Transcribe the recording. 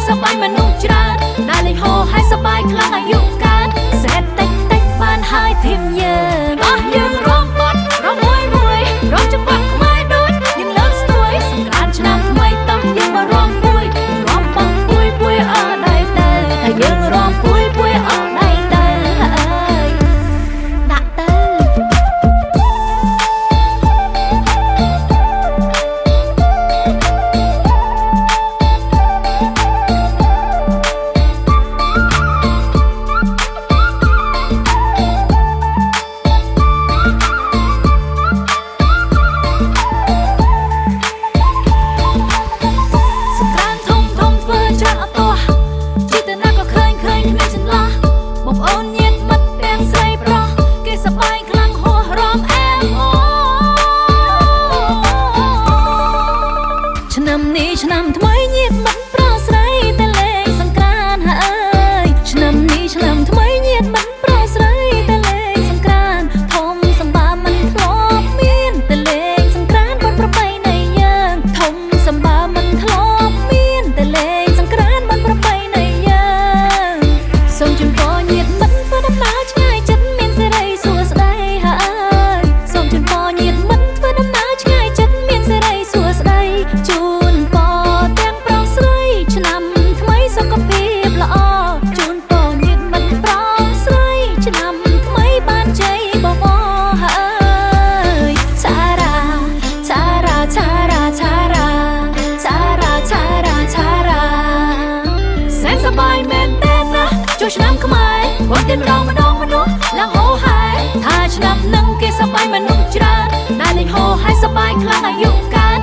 សបាយមនុស្សច្រើនដែលលេងហោហើយសបាយខ្លាំងអាយុកាលសេតតិចតិចបានហើយធីមយើងអស់យើងរងបាត់រងមួយមួយរងចង្វាក់ខ្មែរដូចយើងលើកស្ទួយសង្ក្រានឆ្នាំថ្មីតោះយើងមករំពួយរំបងពួយពួយអស់ដៃទៅថាយើងរំពួយពួយអស់ដៃទៅអើយដាក់ទៅឆ្នាំថ្មីញាតិមិត្តប្រុសស្រីតែលេងសង្ក្រានហើយឆ្នាំនេះឆ្នាំថ្មីញាតិមិត្តប្រុសស្រីតែលេងសង្ក្រានធំសម្បាមិនធ្លាប់មានតែលេងសង្ក្រានបនប្រពៃណីយើងធំសម្បាមិនធ្លាប់មានតែលេងសង្ក្រានបនប្រពៃណីយើងសូមជូនពរញាតិមិត្តធ្វើដំណើរឆ្ងាយចិត្តមានសេរីសួស្តីហើយសូមជូនពរញាតិមិត្តធ្វើដំណើរឆ្ងាយចិត្តមានសេរីសួស្តីជូនសុខភាពល្អជូនពរញាតិមិត្តប្រុសស្រីឆ្នាំថ្មីបានជ័យបបរហើយឆារ៉ាឆារ៉ាឆារ៉ាឆារ៉ាឆារ៉ាឆារ៉ាឆារ៉ាសែនសប្បាយមែនទេណាចូលឆ្នាំខ្មែរគាត់ទៀនម្ដងមនុស្សឡើងហោហើយថាឆ្នាំនឹងគេសប្បាយមនុស្សច្រើនដែលលេងហោហើយសប្បាយខ្លាំងអាយុកាល